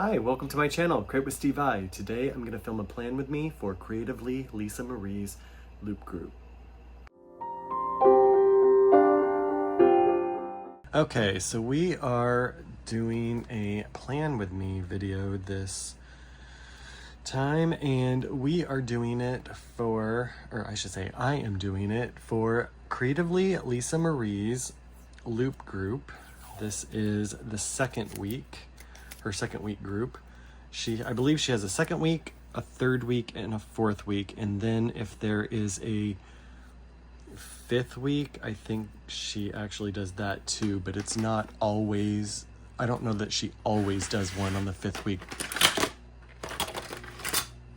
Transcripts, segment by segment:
Hi, welcome to my channel, Create with Steve I. Today I'm going to film a plan with me for Creatively Lisa Marie's Loop Group. Okay, so we are doing a plan with me video this time, and we are doing it for, or I should say I am doing it for Creatively Lisa Marie's Loop Group. This is the second week. Her second week group. I believe she has a second week, a third week, and a fourth week. And then if there is a fifth week, I think she actually does that too, but it's not always, I don't know that she always does one on the fifth week.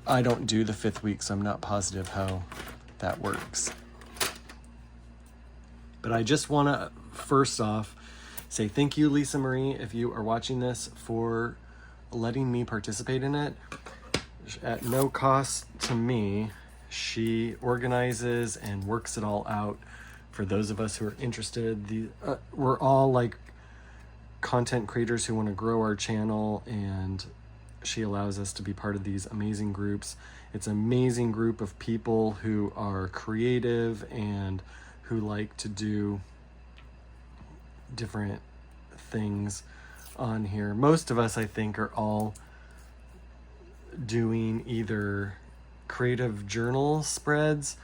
I don't do the fifth week, so I'm not positive how that works. But I just want to, first off, say thank you, Lisa Marie, if you are watching this, for letting me participate in it. At no cost to me, she organizes and works it all out for those of us who are interested. We're all like content creators who want to grow our channel, and she allows us to be part of these amazing groups. It's an amazing group of people who are creative and who like to do different things on here. Most of us, I think, are all doing either creative journal spreads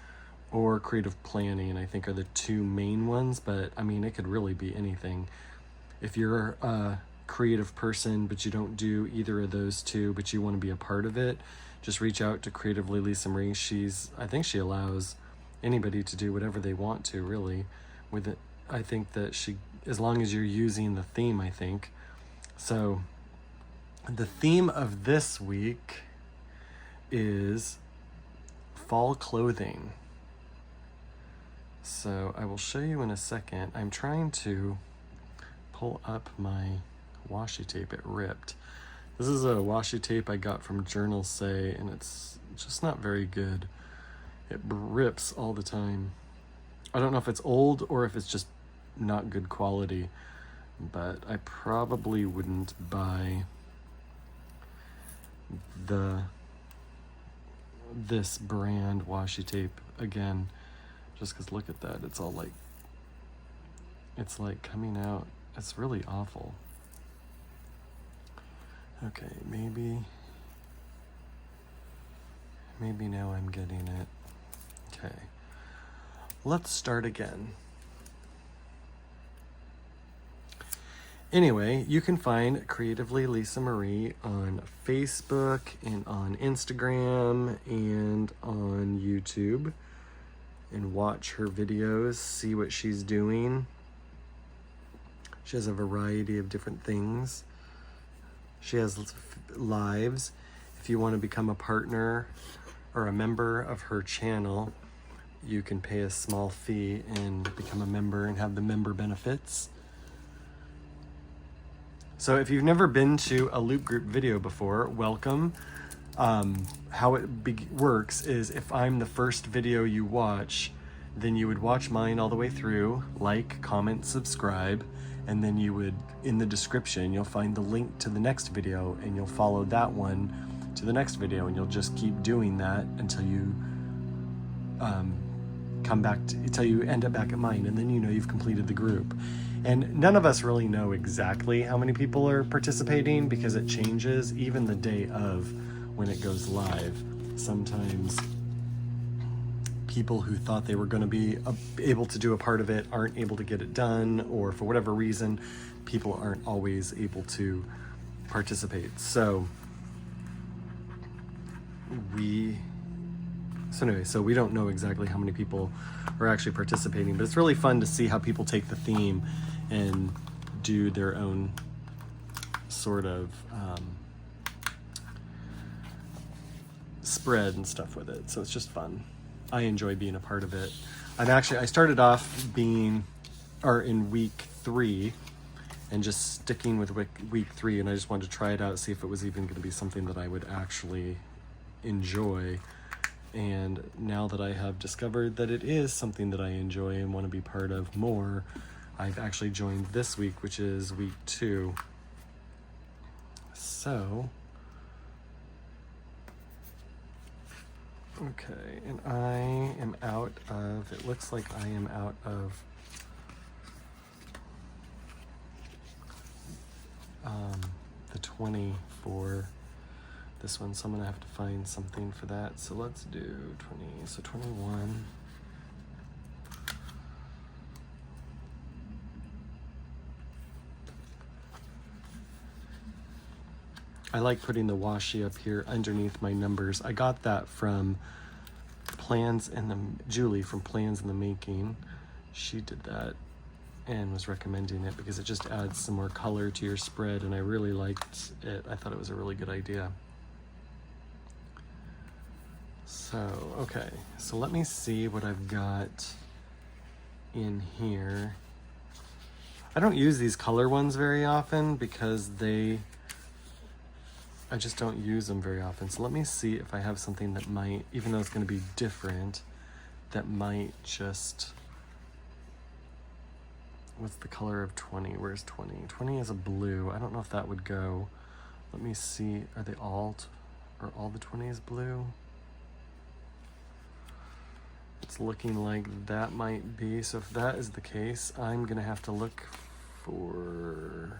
or creative planning, I think are the two main ones, but I mean, it could really be anything. If you're a creative person but you don't do either of those two, but you want to be a part of it, just reach out to Creatively Lisa Marie. I think she allows anybody to do whatever they want to, really, with it. I think that as long as you're using the theme, I think. So the theme of this week is fall clothing. So I will show you in a second. I'm trying to pull up my washi tape. It ripped. This is a washi tape I got from Journal Say, and it's just not very good. It rips all the time. I don't know if it's old or if it's just not good quality, but I probably wouldn't buy this brand washi tape again, just because look at that, it's all like, it's like coming out. It's really awful. Okay, maybe now I'm getting it. Okay, let's start again. Anyway, you can find Creatively Lisa Marie on Facebook and on Instagram and on YouTube, and watch her videos, see what she's doing. She has a variety of different things. She has lives. If you want to become a partner or a member of her channel, you can pay a small fee and become a member and have the member benefits. So if you've never been to a Loop Group video before, welcome. How it works is if I'm the first video you watch, then you would watch mine all the way through, like, comment, subscribe, and then you would, in the description, you'll find the link to the next video, and you'll follow that one to the next video, and you'll just keep doing that until you until you end up back at mine, and then you know you've completed the group. And none of us really know exactly how many people are participating because it changes even the day of when it goes live. Sometimes people who thought they were going to be able to do a part of it aren't able to get it done, or for whatever reason, people aren't always able to participate. So we don't know exactly how many people are actually participating, but it's really fun to see how people take the theme and do their own sort of spread and stuff with it. So it's just fun. I enjoy being a part of it. I started off in week 3 and just sticking with week 3, and I just wanted to try it out, see if it was even going to be something that I would actually enjoy. And now that I have discovered that it is something that I enjoy and want to be part of more, I've actually joined this week, which is week 2. So, okay, and I am out of, it looks like I am out of the 20 for this one, so I'm gonna have to find something for that. So let's do 20, so 21. I like putting the washi up here underneath my numbers. I got that from Julie from Plans in the Making. She did that and was recommending it because it just adds some more color to your spread, and I really liked it. I thought it was a really good idea. So, okay, so let me see what I've got in here. I don't use these color ones very often because I just don't use them very often. So let me see if I have something that might, even though it's going to be different, that might just, what's the color of 20? Where's 20? 20 is a blue. I don't know if that would go. Let me see, are all the 20s blue? It's looking like that might be. So if that is the case, I'm going to have to look for,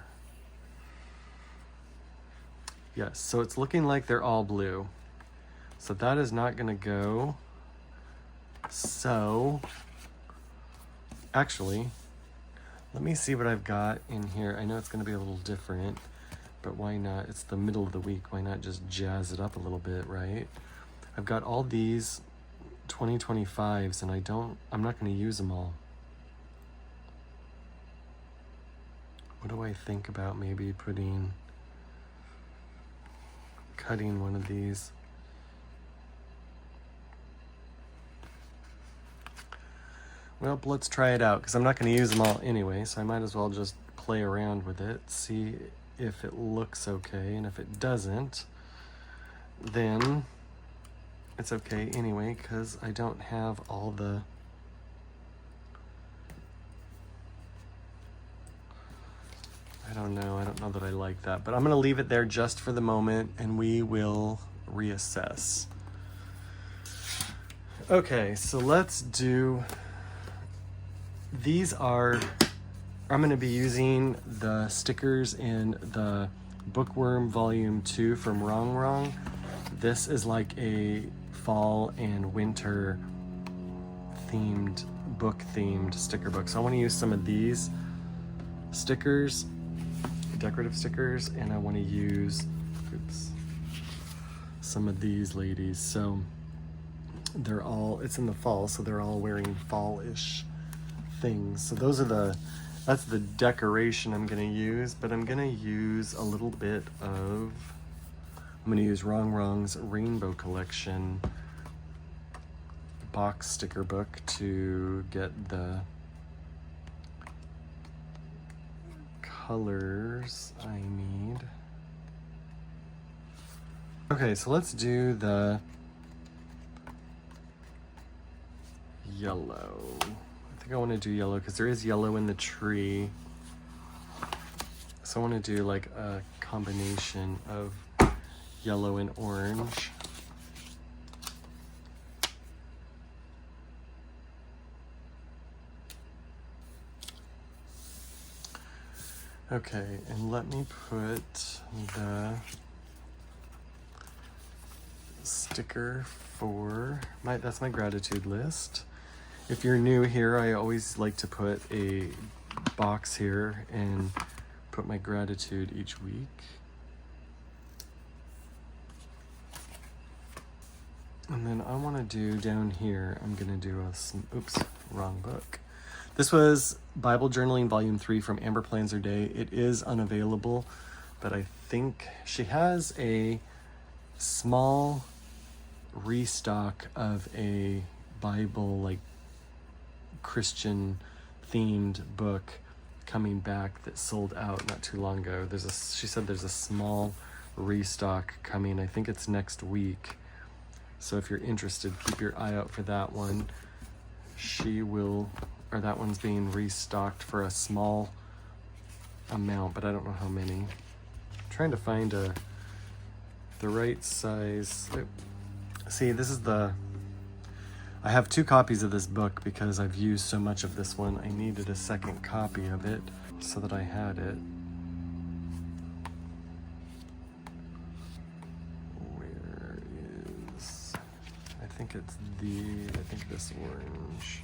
yes, so it's looking like they're all blue. So that is not gonna go. So, actually, let me see what I've got in here. I know it's gonna be a little different, but why not? It's the middle of the week. Why not just jazz it up a little bit, right? I've got all these 2025s and I'm not gonna use them all. What do I think about maybe cutting one of these? Well, let's try it out because I'm not going to use them all anyway, so I might as well just play around with it, see if it looks okay, and if it doesn't, then it's okay anyway because I don't have all the I don't know that I like that, but I'm going to leave it there just for the moment and we will reassess. Okay, so let's do, I'm going to be using the stickers in the Bookworm Volume 2 from Wrong Wrong. This is like a fall and winter themed sticker book. So I want to use some of these stickers, decorative stickers, and I want to use some of these ladies. So it's in the fall, so they're all wearing fall-ish things. So that's the decoration I'm going to use, but I'm going to use a little bit of, I'm going to use Wrong Wrong's Rainbow Collection box sticker book to get the colors I need. Okay, so let's do the yellow. I think I want to do yellow because there is yellow in the tree. So I want to do like a combination of yellow and orange. Okay, and let me put the sticker for that's my gratitude list. If you're new here, I always like to put a box here and put my gratitude each week. And then I want to do down here, I'm going to do oops, wrong book. This was Bible Journaling Volume 3 from Amber Plans Her Day. It is unavailable, but I think she has a small restock of a Bible, like Christian themed book coming back that sold out not too long ago. She said there's a small restock coming. I think it's next week. So if you're interested, keep your eye out for that one. That one's being restocked for a small amount, but I don't know how many. I'm trying to find the right size. See, this is I have 2 copies of this book because I've used so much of this one. I needed a second copy of it so that I had it. Where is, I think this orange.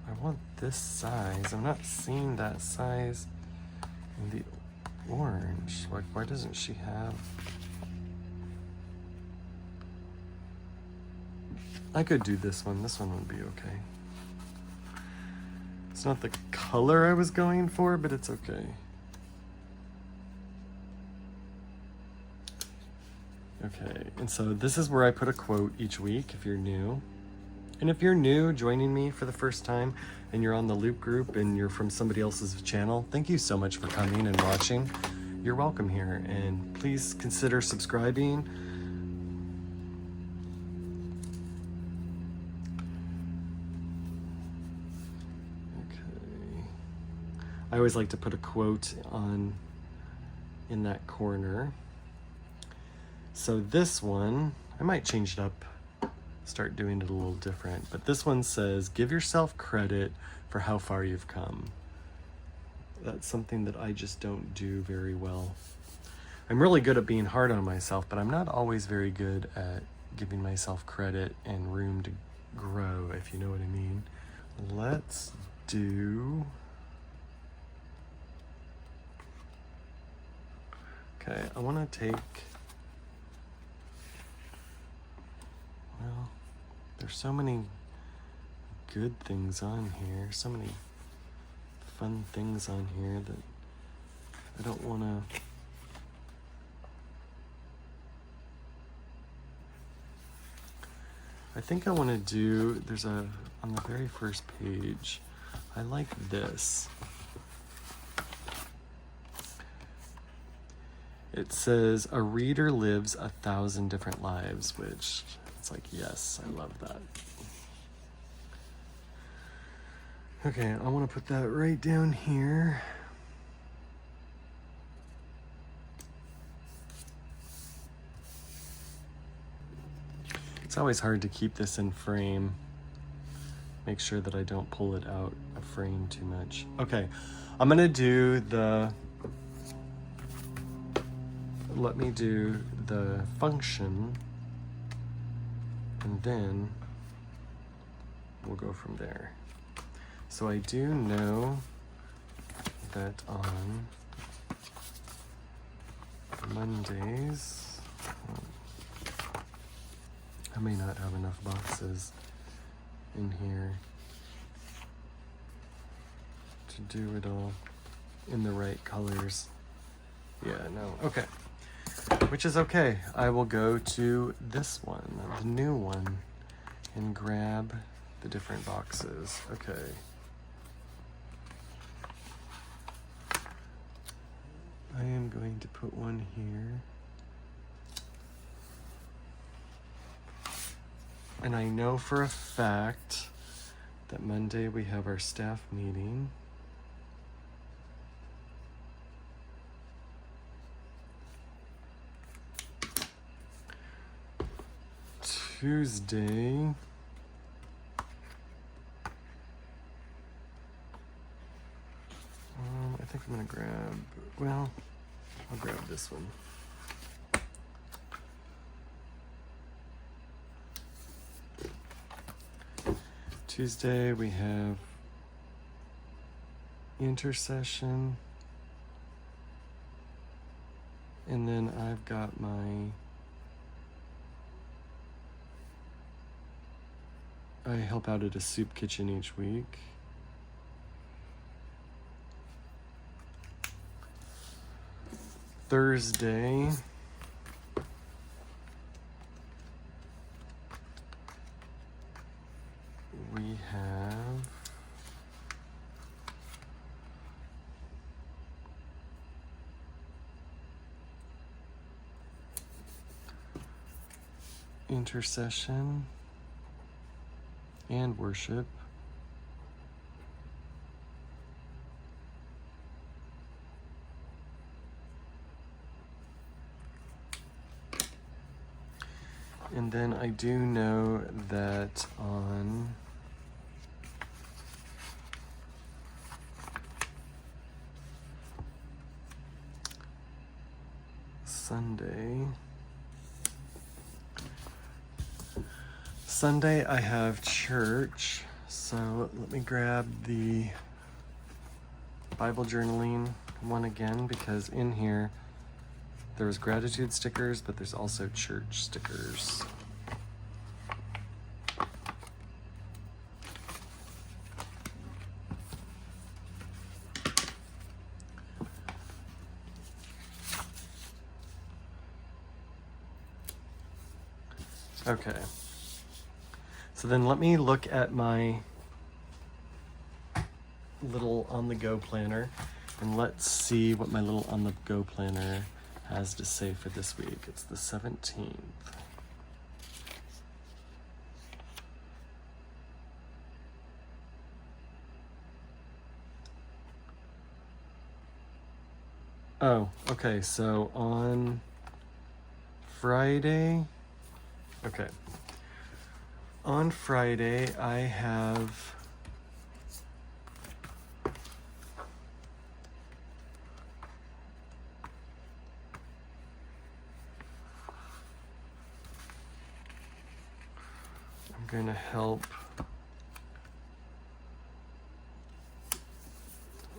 I want this size. I'm not seeing that size in the orange. Like, why doesn't she have? I could do this one. This one would be okay. It's not the color I was going for, but it's okay. Okay, and so this is where I put a quote each week if you're new. And if you're new, joining me for the first time, and you're on the Loop group and you're from somebody else's channel, thank you so much for coming and watching. You're welcome here, and please consider subscribing. Okay. I always like to put a quote in that corner. So this one, I might change it up, start doing it a little different, but this one says, give yourself credit for how far you've come. That's something that I just don't do very well. I'm really good at being hard on myself, but I'm not always very good at giving myself credit and room to grow, if you know what I mean. Let's do... Okay, I want to take... Well, there's so many good things on here, so many fun things on here that I don't want to... I think I want to do, on the very first page, I like this. It says, a reader lives 1,000 different lives, which it's like, yes, I love that. Okay, I want to put that right down here. It's always hard to keep this in frame. Make sure that I don't pull it out of frame too much. Okay, I'm gonna do let me do the function, and then we'll go from there. So I do know that on Mondays, I may not have enough boxes in here to do it all in the right colors. Yeah, no, okay. Which is okay. I will go to this one, the new one, and grab the different boxes. Okay. I am going to put one here. And I know for a fact that Monday we have our staff meeting. Tuesday, I think I'm gonna grab, well, I'll grab this one. Tuesday we have intercession, and then I've got I help out at a soup kitchen each week. Thursday, we have intercession and worship. And then I do know that on Sunday I have church, so let me grab the Bible journaling one again, because in here there's gratitude stickers, but there's also church stickers. Okay. So then let me look at my little on-the-go planner, and let's see what my little on-the-go planner has to say for this week. It's the 17th. Oh, okay, so on Friday, okay. On Friday, I have I'm going to help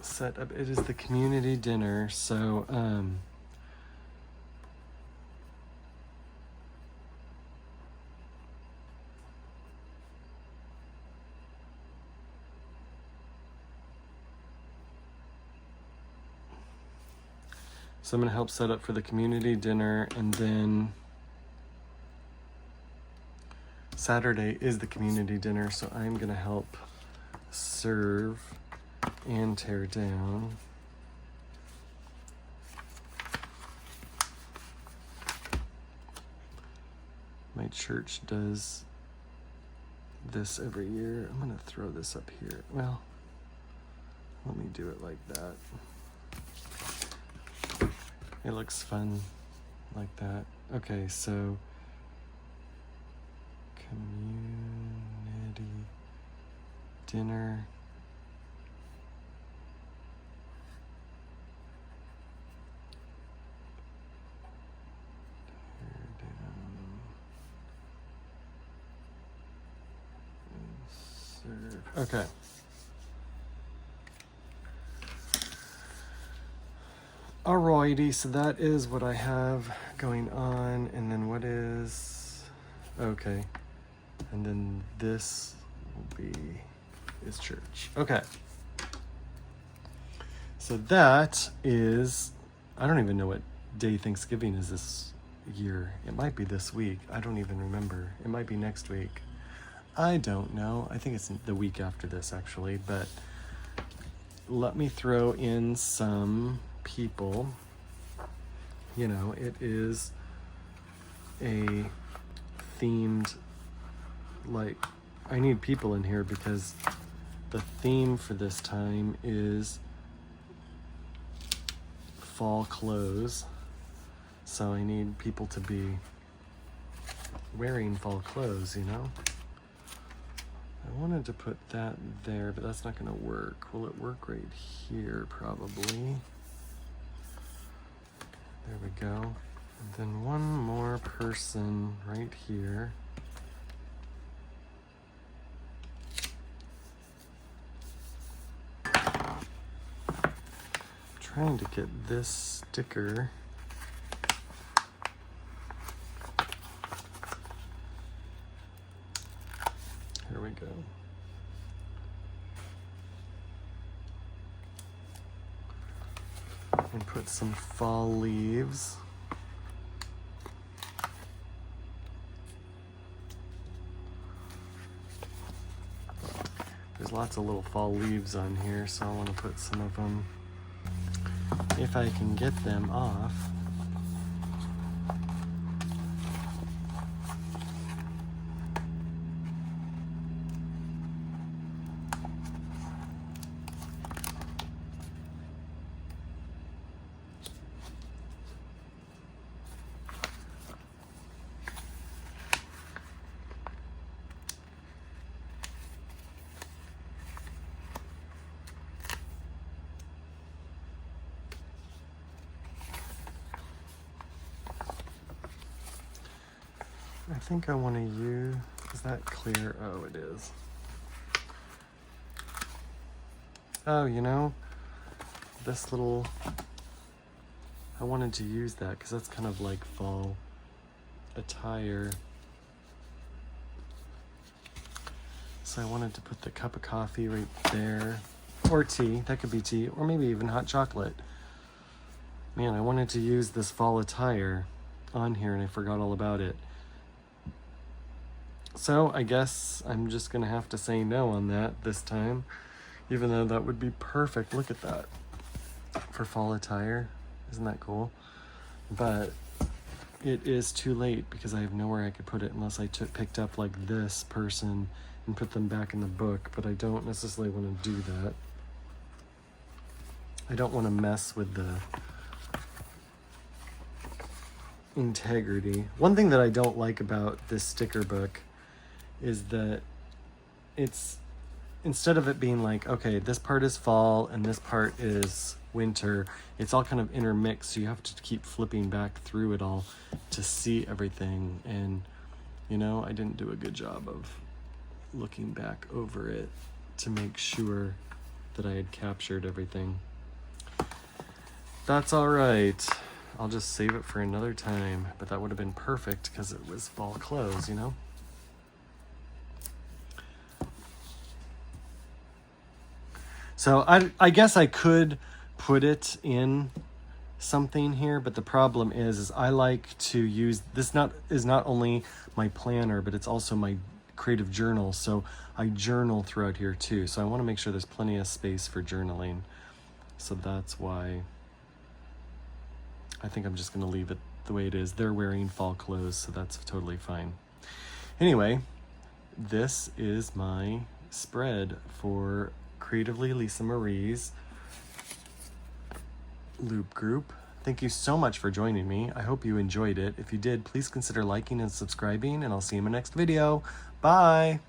set up. It is the community dinner, so I'm going to help set up for the community dinner, and then Saturday is the community dinner, so I'm going to help serve and tear down. My church does this every year. I'm going to throw this up here. Well, let me do it like that. It looks fun like that. Okay, so community dinner. Tear down and serve. Okay. Alrighty, so that is what I have going on, and then what is, okay, and then this will be, is church. Okay. So that is, I don't even know what day Thanksgiving is this year. It might be this week. I don't even remember. It might be next week. I don't know. I think it's the week after this, actually, but let me throw in some people. You know, it is a themed, like, I need people in here because the theme for this time is fall clothes. So I need people to be wearing fall clothes, you know? I wanted to put that there, but that's not gonna work. Will it work right here? Probably. There we go. And then one more person right here. Trying to get this sticker. Here we go. And put some fall leaves. There's lots of little fall leaves on here, so I want to put some of them, if I can get them off. I think I want to use, is that clear? Oh, it is. Oh, you know, this little, I wanted to use that because that's kind of like fall attire. So I wanted to put the cup of coffee right there, or tea, that could be tea, or maybe even hot chocolate. Man, I wanted to use this fall attire on here and I forgot all about it. So I guess I'm just gonna have to say no on that this time, even though that would be perfect. Look at that for fall attire. Isn't that cool? But it is too late because I have nowhere I could put it unless I picked up like this person and put them back in the book, but I don't necessarily want to do that. I don't want to mess with the integrity. One thing that I don't like about this sticker book is that it's, instead of it being like, okay, this part is fall and this part is winter, it's all kind of intermixed, so you have to keep flipping back through it all to see everything. And you know, I didn't do a good job of looking back over it to make sure that I had captured everything. That's all right. I'll just save it for another time, but that would have been perfect because it was fall clothes, you know? So I guess I could put it in something here, but the problem is I like to use this, is not only my planner, but it's also my creative journal. So I journal throughout here too. So I want to make sure there's plenty of space for journaling. So that's why I think I'm just going to leave it the way it is. They're wearing fall clothes, so that's totally fine. Anyway, this is my spread for Creatively Lisa Marie's loop group. Thank you so much for joining me. I hope you enjoyed it. If you did, please consider liking and subscribing, and I'll see you in my next video. Bye!